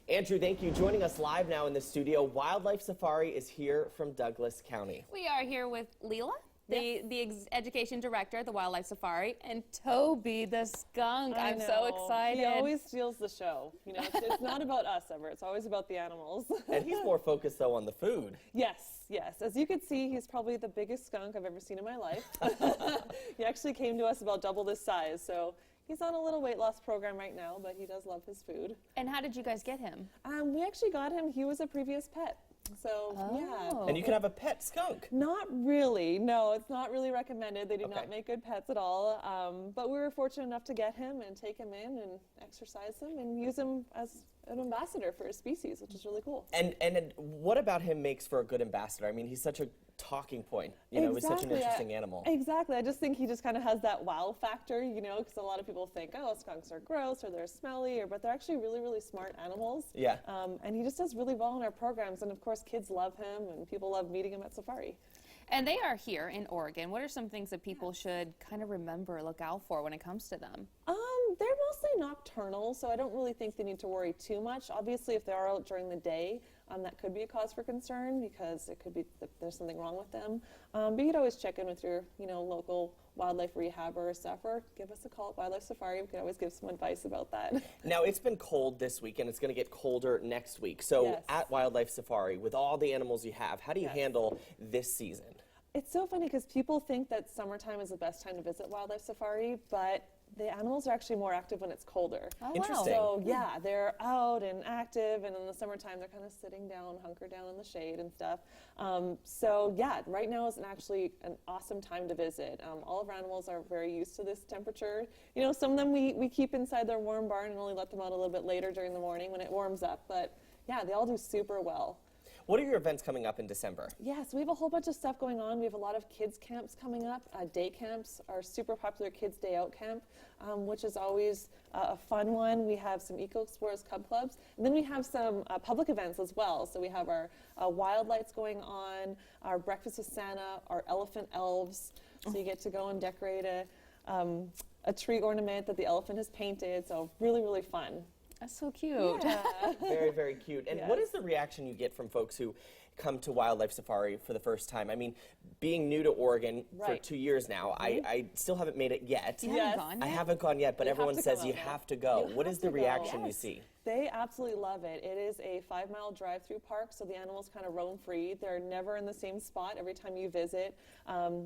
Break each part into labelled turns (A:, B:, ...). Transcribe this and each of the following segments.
A: Andrew, thank you. Joining us live now in the studio, Wildlife Safari is here from Douglas County.
B: We are here with Leela, the education director at the Wildlife Safari, and Toby the skunk. I'm so excited.
C: He always steals the show. You know, it's not about us ever. It's always about the animals.
A: And he's more focused, though, on the food.
C: Yes, yes. As you can see, he's probably the biggest skunk I've ever seen in my life. He actually came to us about double this size, so he's on a little weight loss program right now, but he does love his food.
B: And how did you guys get him?
C: We actually got him. He was a previous pet. So, yeah.
A: And you can have a pet skunk.
C: Not really. No, it's not really recommended. They do not make good pets at all. But we were fortunate enough to get him and take him in and exercise him and use him as an ambassador for his species, which is really cool.
A: And what about him makes for a good ambassador? I mean, he's such a talking point. You know, he's such an interesting animal.
C: Exactly. I just think he just kind of has that wow factor, you know, because a lot of people think, oh, skunks are gross or they're smelly, but they're actually really, really smart animals.
A: Yeah.
C: And he just does really well in our programs. And of course, kids love him and people love meeting him at Safari.
B: And they are here in Oregon. What are some things that people should kind of remember, look out for when it comes to them?
C: They're mostly nocturnal, so I don't really think they need to worry too much. Obviously, if they are out during the day, that could be a cause for concern because it could be that there's something wrong with them. But you'd always check in with your, local wildlife rehab or stuff, or give us a call at Wildlife Safari. We can always give some advice about that.
A: Now, it's been cold this week, and it's going to get colder next week. So at Wildlife Safari, with all the animals you have, how do you handle this season?
C: It's so funny because people think that summertime is the best time to visit Wildlife Safari, but the animals are actually more active when it's colder.
B: Oh,
A: interesting.
C: So yeah, they're out and active, and in the summertime they're kind of sitting down, hunkered down in the shade and stuff. So yeah, right now is actually an awesome time to visit. All of our animals are very used to this temperature. You know, some of them we keep inside their warm barn and only let them out a little bit later during the morning when it warms up. But yeah, they all do super well.
A: What are your events coming up in December?
C: Yes, we have a whole bunch of stuff going on. We have a lot of kids camps coming up. Day camps, our super popular Kids Day Out camp, which is always a fun one. We have some Eco Explorers Cub Clubs. And then we have some public events as well. So we have our Wild Lights going on, our Breakfast with Santa, our Elephant Elves. So you get to go and decorate a tree ornament that the elephant has painted. So really, really fun.
B: That's so cute.
C: Yeah.
A: Very, very cute. And what is the reaction you get from folks who come to Wildlife Safari for the first time? I mean, being new to Oregon for 2 years now, I still haven't made it yet.
B: You haven't gone yet?
A: I haven't gone yet, but everyone says you have to go. What is the reaction you see?
C: They absolutely love it. It is a 5-mile drive-through park, so the animals kind of roam free. They're never in the same spot every time you visit.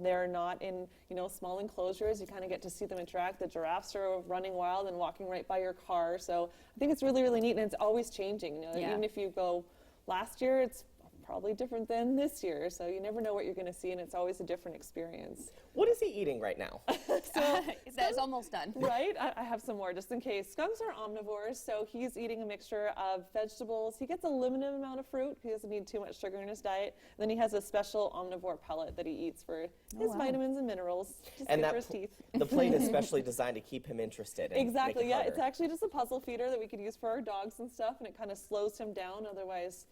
C: They're not in, small enclosures. You kind of get to see them interact. The giraffes are running wild and walking right by your car. So I think it's really, really neat, and it's always changing. Even if you go last year, it's probably different than this year, so you never know what you're going to see, and it's always a different experience.
A: What is he eating right now?
B: That's almost done.
C: Right? I have some more just in case. Skunks are omnivores, so he's eating a mixture of vegetables. He gets a limited amount of fruit. He doesn't need too much sugar in his diet. And then he has a special omnivore pellet that he eats for his vitamins and minerals, just good for his teeth.
A: The plate is specially designed to keep him interested.
C: Exactly, yeah. It's actually just a puzzle feeder that we could use for our dogs and stuff, and it kind of slows him down. Otherwise,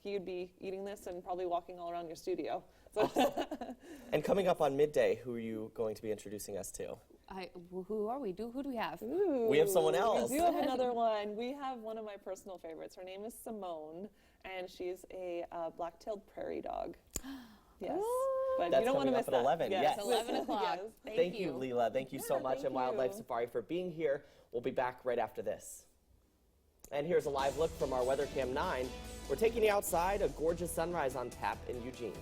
C: he would be eating this and probably walking all around your studio. So
A: And coming up on midday, who are you going to be introducing us to?
B: Who are we? Who do we have?
C: Ooh,
A: we have someone else.
C: We do have another one. We have one of my personal favorites. Her name is Simone, and she's a black-tailed prairie dog. Yes. But
A: That's
C: you don't want to miss
A: at
C: that.
A: 11. Yes.
B: 11 o'clock.
C: Yes.
A: Thank you, Leela. Thank you so much, and Wildlife Safari for being here. We'll be back right after this. And here's a live look from our Weather Cam 9. We're taking you outside, a gorgeous sunrise on tap in Eugene.